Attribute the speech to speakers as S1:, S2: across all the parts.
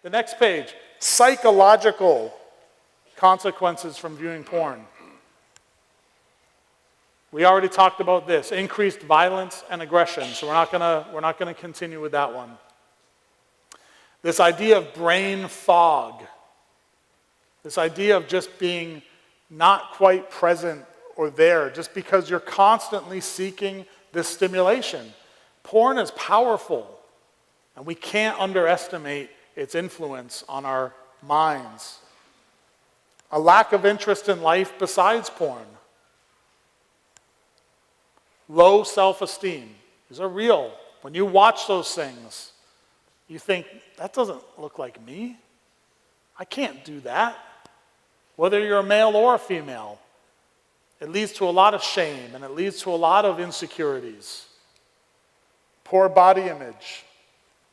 S1: The next page, psychological consequences from viewing porn. We already talked about this, increased violence and aggression, so we're not gonna continue with that one. This idea of brain fog, this idea of just being not quite present or there, just because you're constantly seeking this stimulation. Porn is powerful, and we can't underestimate its influence on our minds. A lack of interest in life besides porn. Low self-esteem. These are real. When you watch those things, you think, that doesn't look like me. I can't do that. Whether you're a male or a female, it leads to a lot of shame and it leads to a lot of insecurities. Poor body image,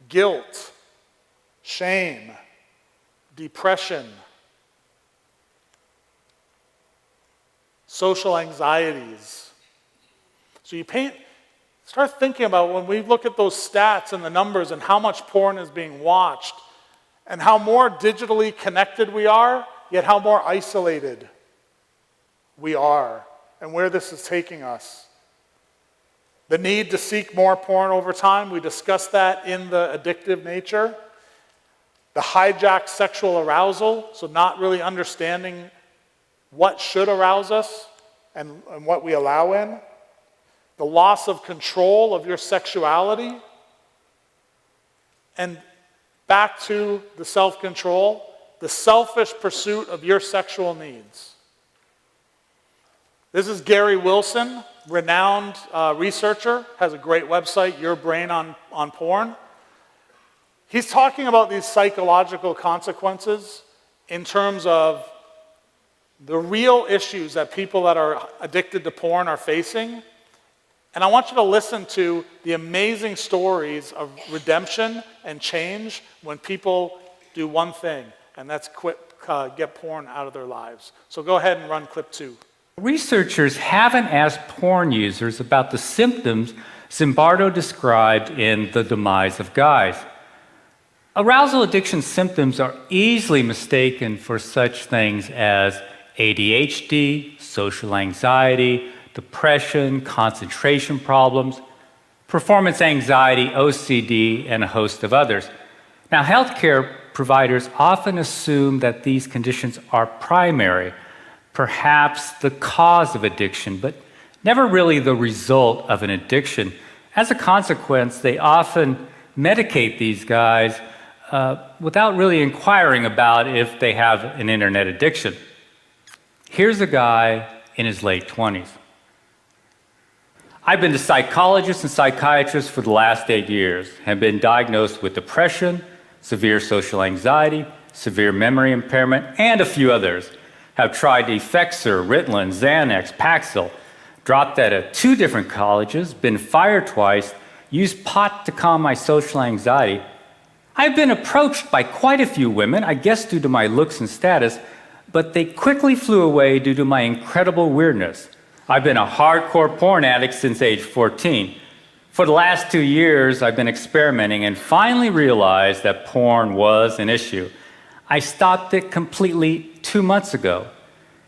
S1: guilt, shame, depression, social anxieties. So start thinking about when we look at those stats and the numbers and how much porn is being watched and how more digitally connected we are, yet how more isolated we are and where this is taking us. The need to seek more porn over time, we discussed that in the addictive nature. The hijacked sexual arousal, so not really understanding what should arouse us and what we allow in. The loss of control of your sexuality. And back to the self-control, the selfish pursuit of your sexual needs. This is Gary Wilson, renowned researcher, has a great website, Your Brain on Porn. He's talking about these psychological consequences in terms of the real issues that people that are addicted to porn are facing. And I want you to listen to the amazing stories of redemption and change when people do one thing, and that's get porn out of their lives. So go ahead and run clip 2.
S2: Researchers haven't asked porn users about the symptoms Zimbardo described in The Demise of Guys. Arousal addiction symptoms are easily mistaken for such things as ADHD, social anxiety, depression, concentration problems, performance anxiety, OCD, and a host of others. Now, healthcare providers often assume that these conditions are primary, perhaps the cause of addiction, but never really the result of an addiction. As a consequence, they often medicate these guys without really inquiring about if they have an internet addiction. Here's a guy in his late 20s. I've been to psychologists and psychiatrists for the last 8 years, have been diagnosed with depression, severe social anxiety, severe memory impairment, and a few others. Have tried Effexor, Ritalin, Xanax, Paxil, dropped out of 2 different colleges, been fired twice, used pot to calm my social anxiety. I've been approached by quite a few women, I guess due to my looks and status, but they quickly flew away due to my incredible weirdness. I've been a hardcore porn addict since age 14. For the last 2 years, I've been experimenting and finally realized that porn was an issue. I stopped it completely 2 months ago.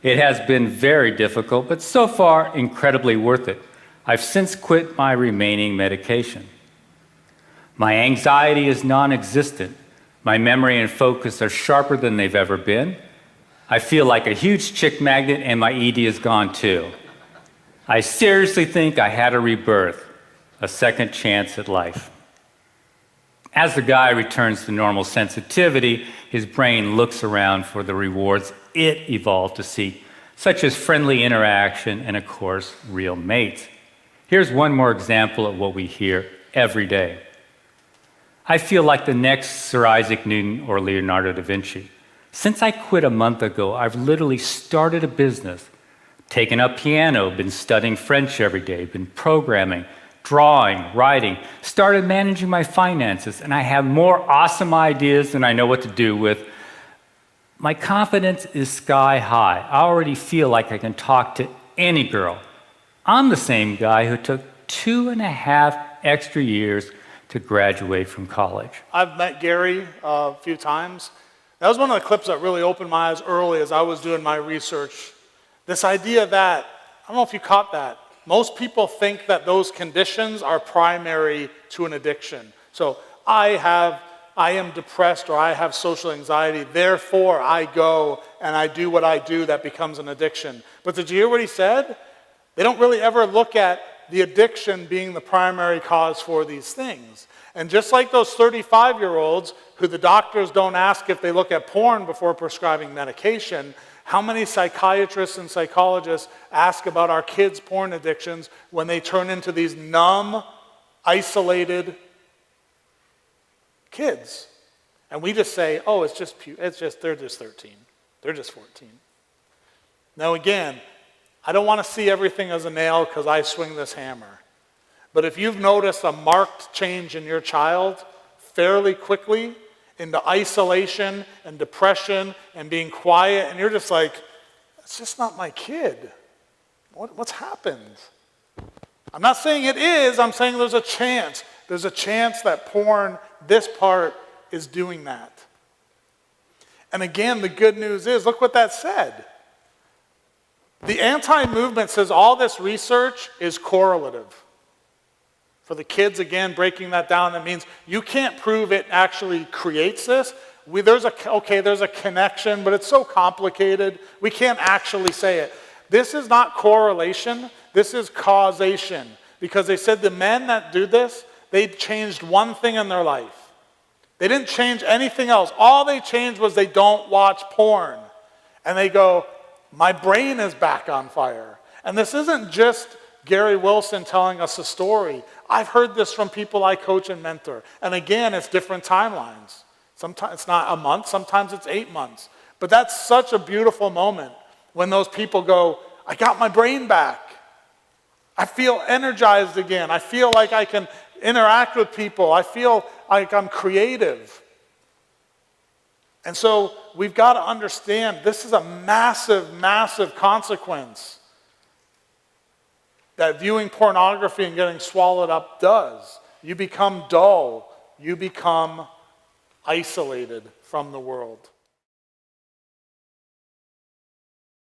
S2: It has been very difficult, but so far, incredibly worth it. I've since quit my remaining medication. My anxiety is non-existent. My memory and focus are sharper than they've ever been. I feel like a huge chick magnet and my ED is gone too. I seriously think I had a rebirth, a second chance at life. As the guy returns to normal sensitivity, his brain looks around for the rewards it evolved to seek, such as friendly interaction and, of course, real mates. Here's one more example of what we hear every day. I feel like the next Sir Isaac Newton or Leonardo da Vinci. Since I quit a month ago, I've literally started a business, taken up piano, been studying French every day, been programming, drawing, writing, started managing my finances, and I have more awesome ideas than I know what to do with. My confidence is sky high. I already feel like I can talk to any girl. I'm the same guy who took 2.5 extra years to graduate from college.
S1: I've met Gary a few times. That was one of the clips that really opened my eyes early as I was doing my research. This idea that, I don't know if you caught that, most people think that those conditions are primary to an addiction. So I am depressed or I have social anxiety, therefore I go and I do what I do that becomes an addiction. But did you hear what he said? They don't really ever look at the addiction being the primary cause for these things. And just like those 35-year-olds who the doctors don't ask if they look at porn before prescribing medication, how many psychiatrists and psychologists ask about our kids' porn addictions when they turn into these numb, isolated kids? And we just say, oh, they're just 13. They're just 14. Now again, I don't want to see everything as a nail because I swing this hammer. But if you've noticed a marked change in your child fairly quickly into isolation and depression and being quiet, and you're just like, it's just not my kid. What's happened? I'm not saying it is, I'm saying there's a chance. There's a chance that porn, this part, is doing that. And again, the good news is, look what that said. The anti-movement says all this research is correlative. For the kids, again, breaking that down, that means you can't prove it actually creates this. There's a connection, but it's so complicated, we can't actually say it. This is not correlation, this is causation. Because they said the men that do this, they changed one thing in their life. They didn't change anything else. All they changed was they don't watch porn. And they go, my brain is back on fire. And this isn't just Gary Wilson telling us a story. I've heard this from people I coach and mentor. And again, it's different timelines. Sometimes it's not a month, sometimes it's 8 months. But that's such a beautiful moment when those people go, I got my brain back. I feel energized again. I feel like I can interact with people. I feel like I'm creative. And so we've got to understand this is a massive, massive consequence that viewing pornography and getting swallowed up does. You become dull. You become isolated from the world.